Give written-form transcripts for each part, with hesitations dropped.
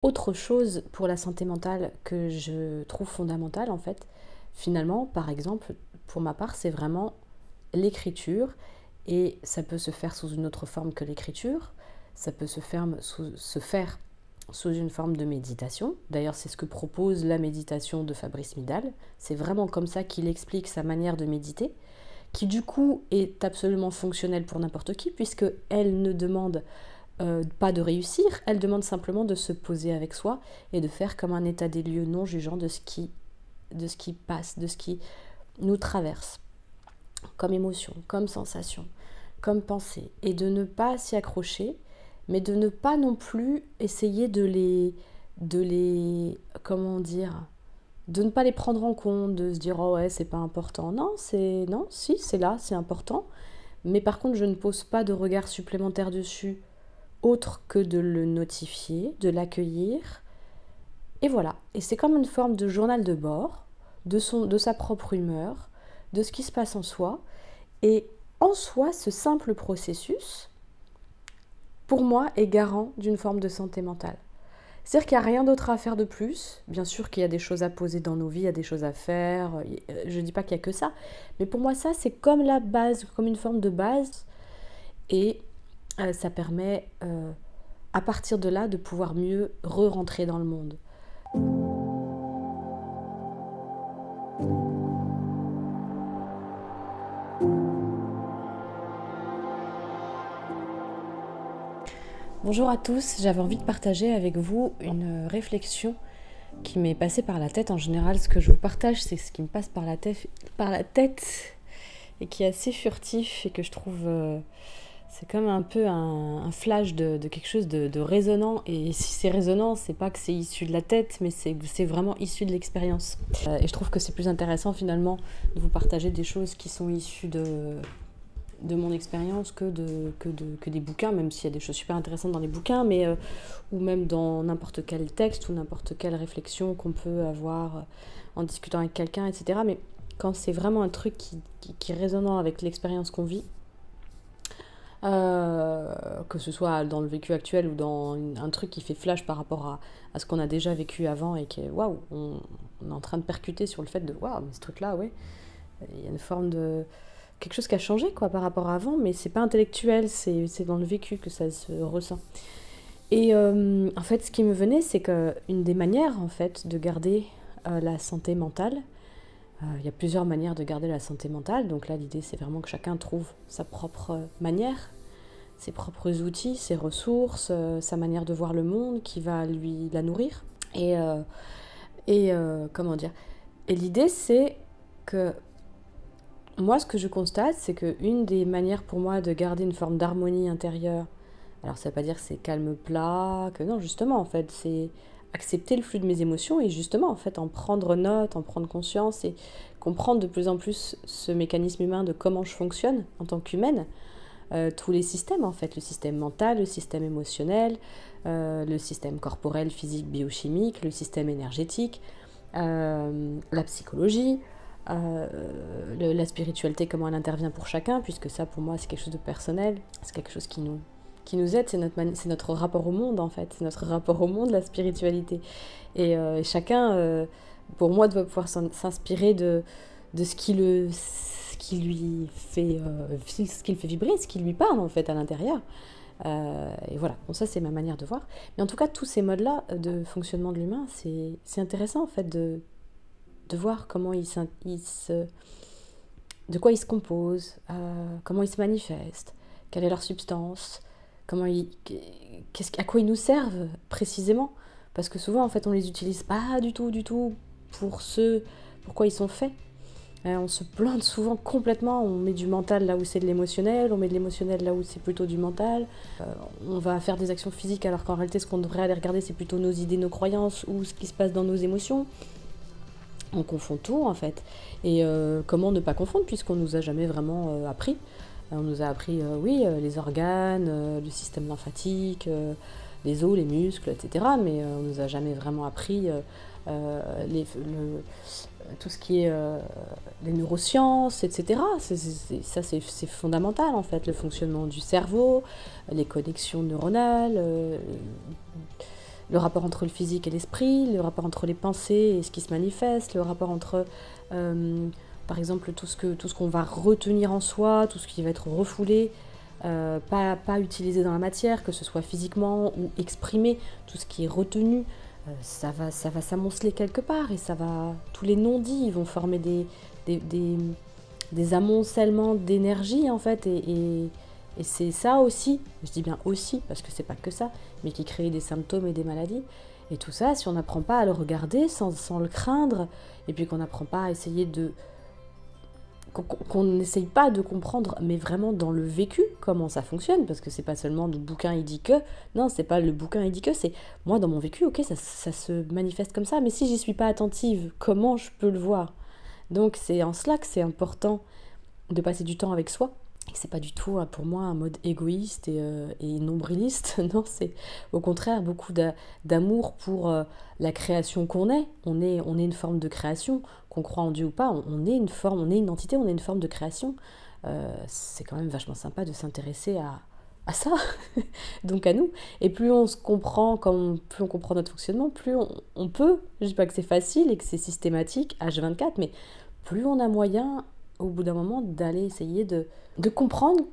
Autre chose pour la santé mentale que je trouve fondamentale en fait, finalement, par exemple, pour ma part, c'est vraiment l'écriture et ça peut se faire sous une autre forme que l'écriture, ça peut se faire sous une forme de méditation. D'ailleurs, c'est ce que propose la méditation de Fabrice Midal. C'est vraiment comme ça qu'il explique sa manière de méditer, qui du coup est absolument fonctionnelle pour n'importe qui, puisque elle ne demande pas de réussir, elle demande simplement de se poser avec soi et de faire comme un état des lieux non jugeant de ce qui passe, de ce qui nous traverse, comme émotion, comme sensation, comme pensée, et de ne pas s'y accrocher, mais de ne pas non plus essayer comment dire, de ne pas les prendre en compte, de se dire oh ouais c'est pas important. Non, si c'est là, c'est important, mais par contre je ne pose pas de regard supplémentaire dessus autre que de le notifier, de l'accueillir. Et voilà. Et c'est comme une forme de journal de bord de sa propre humeur, de ce qui se passe en soi. Et en soi, ce simple processus, pour moi, est garant d'une forme de santé mentale. C'est-à-dire qu'il n'y a rien d'autre à faire de plus. Bien sûr qu'il y a des choses à poser dans nos vies, il y a des choses à faire. Je ne dis pas qu'il n'y a que ça. Mais pour moi, ça, c'est comme la base, comme une forme de base. Et ça permet, à partir de là, de pouvoir mieux re-rentrer dans le monde. Bonjour à tous, j'avais envie de partager avec vous une réflexion qui m'est passée par la tête. En général, ce que je vous partage, c'est ce qui me passe par la tête et qui est assez furtif et que je trouve... c'est comme un peu un flash de quelque chose de résonnant. Et si c'est résonnant, c'est pas que c'est issu de la tête, mais c'est vraiment issu de l'expérience. Et je trouve que c'est plus intéressant finalement de vous partager des choses qui sont issues de mon expérience que des bouquins, même s'il y a des choses super intéressantes dans les bouquins, mais ou même dans n'importe quel texte ou n'importe quelle réflexion qu'on peut avoir en discutant avec quelqu'un, etc. Mais quand c'est vraiment un truc qui est résonnant avec l'expérience qu'on vit, que ce soit dans le vécu actuel ou dans un truc qui fait flash par rapport à ce qu'on a déjà vécu avant et qui est waouh, on est en train de percuter sur le fait de waouh, mais ce truc-là, ouais, il y a une forme de quelque chose qui a changé quoi par rapport à avant, mais c'est pas intellectuel, c'est dans le vécu que ça se ressent. Et en fait, ce qui me venait, c'est que une des manières en fait de garder la santé mentale, il y a plusieurs manières de garder la santé mentale. Donc là, l'idée, c'est vraiment que chacun trouve sa propre manière, ses propres outils, ses ressources, sa manière de voir le monde qui va lui la nourrir. Comment dire. Et l'idée, c'est que moi, ce que je constate, c'est qu'une des manières pour moi de garder une forme d'harmonie intérieure, alors ça ne veut pas dire que c'est calme plat, que non, justement, en fait, c'est accepter le flux de mes émotions et justement, en fait, en prendre note, en prendre conscience et comprendre de plus en plus ce mécanisme humain de comment je fonctionne en tant qu'humaine. Tous les systèmes, en fait, le système mental, le système émotionnel, le système corporel, physique, biochimique, le système énergétique, la psychologie, la spiritualité, comment elle intervient pour chacun, puisque ça, pour moi, c'est quelque chose de personnel, c'est quelque chose qui nous aide, c'est notre rapport au monde, en fait, c'est notre rapport au monde, la spiritualité. Et chacun, pour moi, doit pouvoir s'inspirer de ce qui lui fait, ce qui le fait vibrer, ce qui lui parle, en fait, à l'intérieur. Et voilà, bon, ça c'est ma manière de voir. Mais en tout cas, tous ces modes-là de fonctionnement de l'humain, c'est intéressant en fait de voir comment de quoi ils se composent, comment ils se manifestent, quelle est leur substance, à quoi ils nous servent précisément. Parce que souvent, en fait, on les utilise pas du tout pour ce pourquoi ils sont faits. On se plante souvent complètement, on met du mental là où c'est de l'émotionnel, on met de l'émotionnel là où c'est plutôt du mental. On va faire des actions physiques alors qu'en réalité ce qu'on devrait aller regarder c'est plutôt nos idées, nos croyances ou ce qui se passe dans nos émotions. On confond tout en fait. Et comment ne pas confondre puisqu'on nous a jamais vraiment appris. On nous a appris, les organes, le système lymphatique, les os, les muscles, etc. Mais on nous a jamais vraiment appris tout ce qui est les neurosciences, etc. Ça, c'est fondamental, en fait, le fonctionnement du cerveau, les connexions neuronales, le rapport entre le physique et l'esprit, le rapport entre les pensées et ce qui se manifeste, le rapport entre, par exemple, tout ce qu'on va retenir en soi, tout ce qui va être refoulé, pas utilisé dans la matière, que ce soit physiquement ou exprimé, tout ce qui est retenu, ça va s'amonceler quelque part et tous les non-dits ils vont former des, des, des amoncellements d'énergie en fait et c'est ça aussi, je dis bien aussi parce que c'est pas que ça, mais qui crée des symptômes et des maladies. Et tout ça, si on n'apprend pas à le regarder sans le craindre, et puis qu'on n'apprend pas à essayer qu'on n'essaye pas de comprendre, mais vraiment dans le vécu, comment ça fonctionne, parce que c'est pas seulement le bouquin il dit que, non, c'est pas le bouquin il dit que, c'est moi dans mon vécu, ok, ça se manifeste comme ça, mais si j'y suis pas attentive, comment je peux le voir? Donc c'est en cela que c'est important de passer du temps avec soi. Et c'est pas du tout pour moi un mode égoïste et nombriliste, non, c'est au contraire beaucoup d'amour pour la création qu'on est. On est une forme de création, qu'on croit en Dieu ou pas, on est une forme, on est une entité, on est une forme de création. C'est quand même vachement sympa de s'intéresser à ça, donc à nous. Et plus on se comprend, plus on comprend notre fonctionnement, plus on peut, je dis pas que c'est facile et que c'est systématique, H24, mais plus on a moyen au bout d'un moment d'aller essayer de comprendre,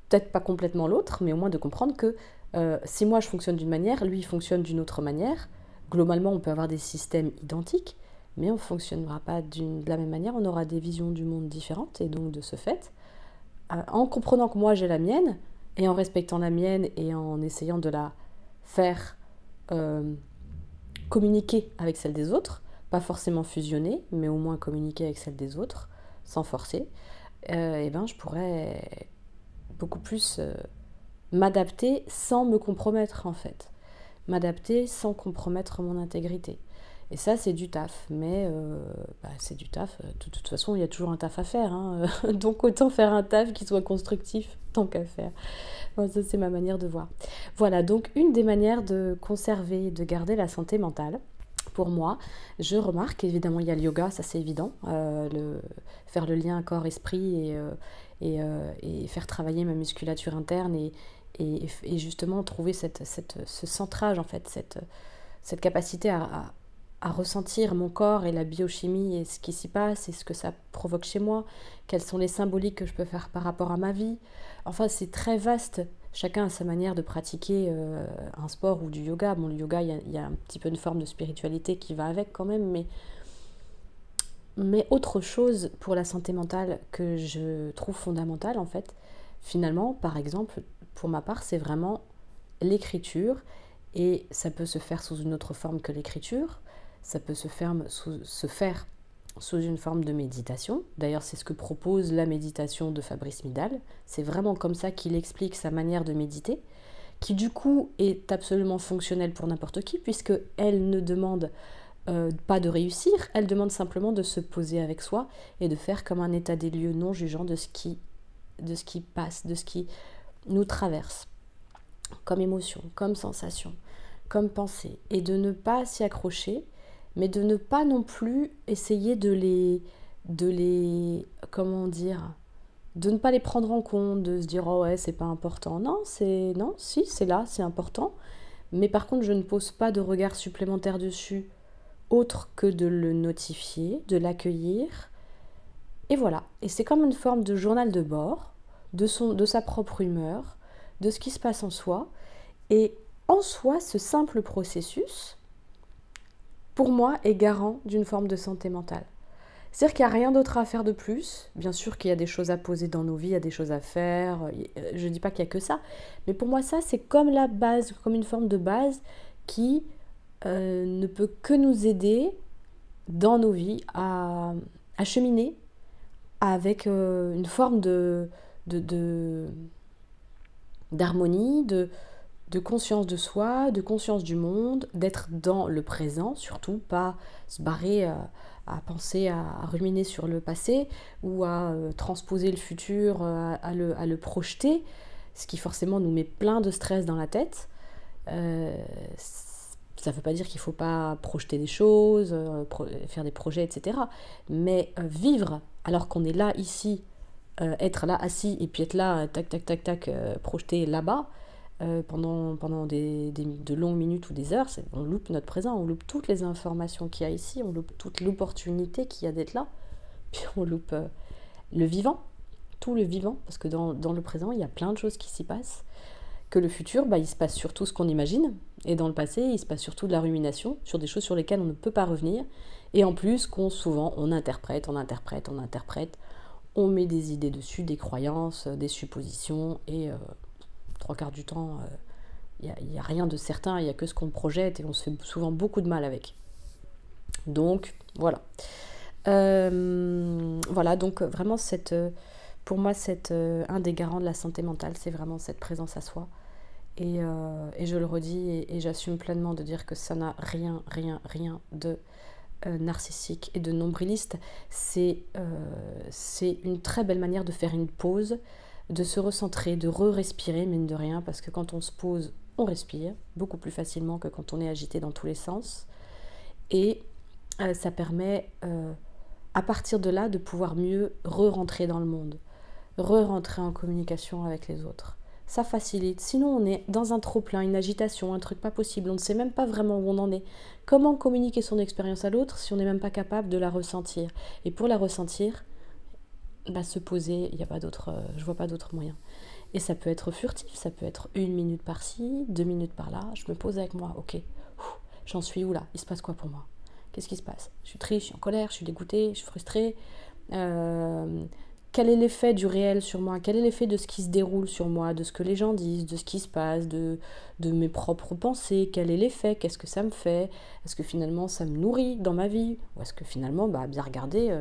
peut-être pas complètement l'autre, mais au moins de comprendre que si moi je fonctionne d'une manière, lui il fonctionne d'une autre manière. Globalement, on peut avoir des systèmes identiques, mais on ne fonctionnera pas de la même manière, on aura des visions du monde différentes, et donc de ce fait, en comprenant que moi j'ai la mienne, et en respectant la mienne, et en essayant de la faire communiquer avec celle des autres, pas forcément fusionner, mais au moins communiquer avec celle des autres, sans forcer, et ben je pourrais beaucoup plus m'adapter sans me compromettre en fait. M'adapter sans compromettre mon intégrité. Et ça, c'est du taf. Mais c'est du taf. De toute façon, il y a toujours un taf à faire. Hein. Donc autant faire un taf qui soit constructif, tant qu'à faire. Bon, ça, c'est ma manière de voir. Voilà, donc une des manières de conserver, de garder la santé mentale, pour moi, je remarque, évidemment, il y a le yoga, ça c'est évident. Faire le lien corps-esprit et faire travailler ma musculature interne et justement trouver ce centrage, en fait, cette capacité à ressentir mon corps et la biochimie et ce qui s'y passe et ce que ça provoque chez moi, quelles sont les symboliques que je peux faire par rapport à ma vie. Enfin, c'est très vaste. Chacun a sa manière de pratiquer un sport ou du yoga. Bon, le yoga, il y a un petit peu une forme de spiritualité qui va avec quand même, mais autre chose pour la santé mentale que je trouve fondamentale, en fait, finalement, par exemple, pour ma part, c'est vraiment l'écriture. Et ça peut se faire sous une autre forme que l'écriture. Ça peut se faire sous une forme de méditation. D'ailleurs, c'est ce que propose la méditation de Fabrice Midal. C'est vraiment comme ça qu'il explique sa manière de méditer, qui du coup est absolument fonctionnelle pour n'importe qui, puisqu'elle ne demande pas de réussir, elle demande simplement de se poser avec soi et de faire comme un état des lieux non jugeant de ce qui passe, de ce qui nous traverse, comme émotion, comme sensation, comme pensée, et de ne pas s'y accrocher, mais de ne pas non plus essayer de les comment dire, de ne pas les prendre en compte, de se dire oh ouais c'est pas important, non si c'est là, c'est important, mais par contre je ne pose pas de regard supplémentaire dessus, autre que de le notifier, de l'accueillir, et voilà, et c'est comme une forme de journal de bord, de sa propre humeur, de ce qui se passe en soi, et en soi ce simple processus, pour moi, est garant d'une forme de santé mentale. C'est-à-dire qu'il n'y a rien d'autre à faire de plus. Bien sûr qu'il y a des choses à poser dans nos vies, il y a des choses à faire. Je ne dis pas qu'il n'y a que ça. Mais pour moi, ça, c'est comme la base, comme une forme de base qui ne peut que nous aider dans nos vies à cheminer avec une forme d'harmonie, de conscience de soi, de conscience du monde, d'être dans le présent, surtout pas se barrer à penser, à ruminer sur le passé ou à transposer le futur, à le projeter, ce qui forcément nous met plein de stress dans la tête. Ça ne veut pas dire qu'il ne faut pas projeter des choses, faire des projets, etc. Mais vivre alors qu'on est là, ici, être là, assis, et puis être là, tac, tac, tac, tac, projeté là-bas, pendant de longues minutes ou des heures, on loupe notre présent, on loupe toutes les informations qu'il y a ici, on loupe toute l'opportunité qu'il y a d'être là, puis on loupe le vivant, tout le vivant, parce que dans le présent, il y a plein de choses qui s'y passent, que le futur, il se passe surtout ce qu'on imagine, et dans le passé, il se passe surtout de la rumination sur des choses sur lesquelles on ne peut pas revenir, et en plus, souvent, on interprète, on met des idées dessus, des croyances, des suppositions, et trois quarts du temps, il n'y a rien de certain, il n'y a que ce qu'on projette, et on se fait souvent beaucoup de mal avec. Donc, voilà. Voilà, donc vraiment, pour moi, un des garants de la santé mentale, c'est vraiment cette présence à soi. Et je le redis, et j'assume pleinement de dire que ça n'a rien de narcissique et de nombriliste. C'est une très belle manière de faire une pause, de se recentrer, de re-respirer, mine de rien, parce que quand on se pose, on respire beaucoup plus facilement que quand on est agité dans tous les sens. Et ça permet, à partir de là, de pouvoir mieux re-rentrer dans le monde, re-rentrer en communication avec les autres. Ça facilite. Sinon, on est dans un trop-plein, une agitation, un truc pas possible. On ne sait même pas vraiment où on en est. Comment communiquer son expérience à l'autre si on n'est même pas capable de la ressentir? Et pour la ressentir, se poser, je vois pas d'autre moyen. Et ça peut être furtif, ça peut être 1 minute par-ci, 2 minutes par-là. Je me pose avec moi, ok, j'en suis où là? Il se passe quoi pour moi? Qu'est-ce qui se passe? Je suis triste, je suis en colère, je suis dégoûtée, je suis frustrée. Quel est l'effet du réel sur moi? Quel est l'effet de ce qui se déroule sur moi, de ce que les gens disent, de ce qui se passe, de mes propres pensées? Quel est l'effet? Qu'est-ce que ça me fait? Est-ce que finalement ça me nourrit dans ma vie? Ou est-ce que finalement, bien regarder,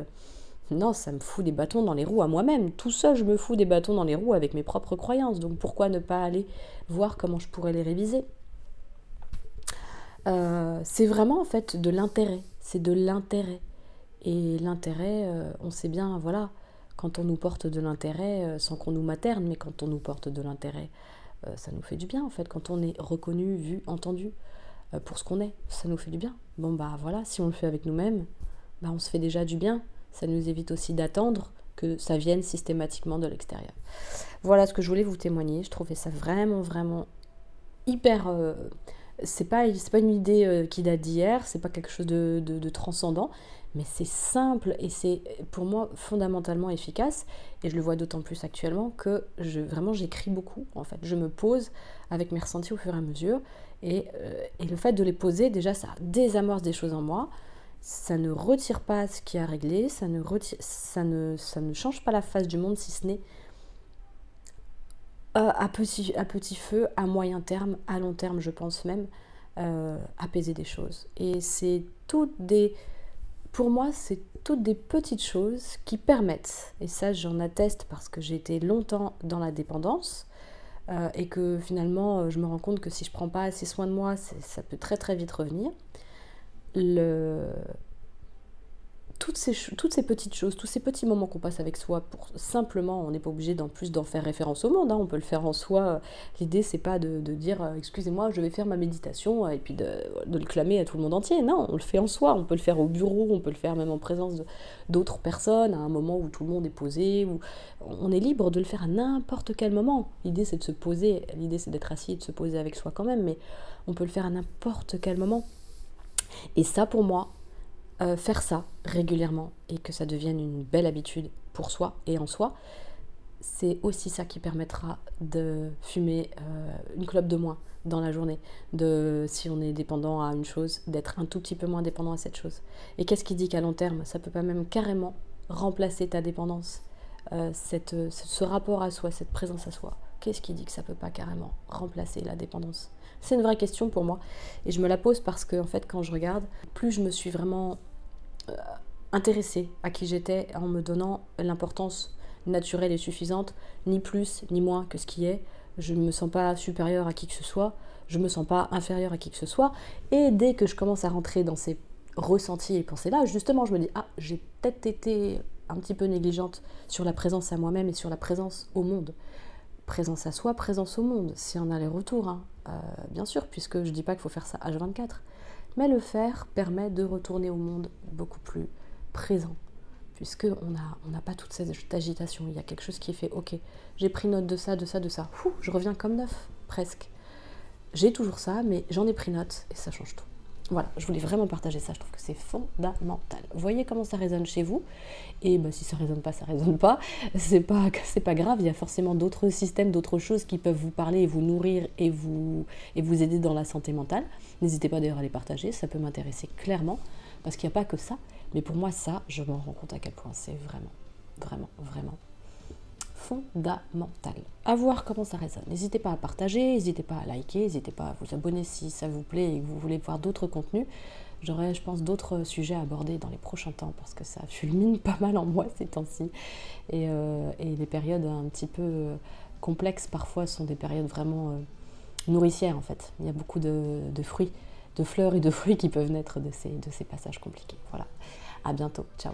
non, ça me fout des bâtons dans les roues à moi-même. Tout seul, je me fous des bâtons dans les roues avec mes propres croyances. Donc pourquoi ne pas aller voir comment je pourrais les réviser? C'est vraiment en fait de l'intérêt. C'est de l'intérêt. Et l'intérêt, on sait bien, voilà, quand on nous porte de l'intérêt, sans qu'on nous materne, mais quand on nous porte de l'intérêt, ça nous fait du bien en fait. Quand on est reconnu, vu, entendu pour ce qu'on est, ça nous fait du bien. Bon voilà, si on le fait avec nous-mêmes, on se fait déjà du bien. Ça nous évite aussi d'attendre que ça vienne systématiquement de l'extérieur. Voilà ce que je voulais vous témoigner. Je trouvais ça vraiment hyper... c'est pas une idée qui date d'hier, c'est pas quelque chose de transcendant, mais c'est simple et c'est pour moi fondamentalement efficace. Et je le vois d'autant plus actuellement que vraiment j'écris beaucoup en fait. Je me pose avec mes ressentis au fur et à mesure, et le fait de les poser, déjà ça désamorce des choses en moi. Ça ne retire pas ce qui a réglé, ça ne change pas la face du monde, si ce n'est à petit feu, à moyen terme, à long terme, je pense même, apaiser des choses. Et pour moi, c'est toutes des petites choses qui permettent, et ça j'en atteste parce que j'ai été longtemps dans la dépendance, et que finalement je me rends compte que si je prends pas assez soin de moi, ça peut très vite revenir. Toutes ces petites choses, tous ces petits moments qu'on passe avec soi, pour simplement, on n'est pas obligé d'en faire référence au monde, on peut le faire en soi. L'idée c'est pas de dire excusez-moi, je vais faire ma méditation, et puis de le clamer à tout le monde entier. Non, on le fait en soi, on peut le faire au bureau, on peut le faire même en présence d'autres personnes, à un moment où tout le monde est posé, où on est libre de le faire à n'importe quel moment. L'idée c'est de se poser, l'idée c'est d'être assis et de se poser avec soi quand même, mais on peut le faire à n'importe quel moment. Et ça pour moi, faire ça régulièrement et que ça devienne une belle habitude pour soi et en soi, c'est aussi ça qui permettra de fumer une clope de moins dans la journée, si on est dépendant à une chose, d'être un tout petit peu moins dépendant à cette chose. Et qu'est-ce qui dit qu'à long terme, ça peut pas même carrément remplacer ta dépendance, ce rapport à soi, cette présence à soi? Qu'est-ce qui dit que ça peut pas carrément remplacer la dépendance? C'est une vraie question pour moi, et je me la pose parce que en fait, quand je regarde, plus je me suis vraiment intéressée à qui j'étais en me donnant l'importance naturelle et suffisante, ni plus ni moins que ce qui est. Je ne me sens pas supérieure à qui que ce soit, je ne me sens pas inférieure à qui que ce soit, et dès que je commence à rentrer dans ces ressentis et pensées-là, justement je me dis j'ai peut-être été un petit peu négligente sur la présence à moi-même et sur la présence au monde. Présence à soi, présence au monde, si on a les retours, bien sûr, puisque je dis pas qu'il faut faire ça H24. Mais le faire permet de retourner au monde beaucoup plus présent, puisqu'on n'a pas toute cette agitation. Il y a quelque chose qui est fait, ok, j'ai pris note de ça, je reviens comme neuf, presque. J'ai toujours ça, mais j'en ai pris note et ça change tout. Voilà, je voulais vraiment partager ça, je trouve que c'est fondamental. Voyez comment ça résonne chez vous, et bah, si ça résonne pas, c'est pas grave, il y a forcément d'autres systèmes, d'autres choses qui peuvent vous parler et vous nourrir et vous aider dans la santé mentale. N'hésitez pas d'ailleurs à les partager, ça peut m'intéresser clairement, parce qu'il n'y a pas que ça, mais pour moi ça, je m'en rends compte à quel point c'est vraiment fondamental. À voir comment ça résonne. N'hésitez pas à partager, n'hésitez pas à liker, n'hésitez pas à vous abonner si ça vous plaît et que vous voulez voir d'autres contenus. J'aurai, je pense, d'autres sujets à aborder dans les prochains temps parce que ça fulmine pas mal en moi ces temps-ci. Et les périodes un petit peu complexes parfois sont des périodes vraiment nourricières en fait. Il y a beaucoup de fruits, de fleurs et de fruits qui peuvent naître de ces passages compliqués. Voilà. À bientôt. Ciao.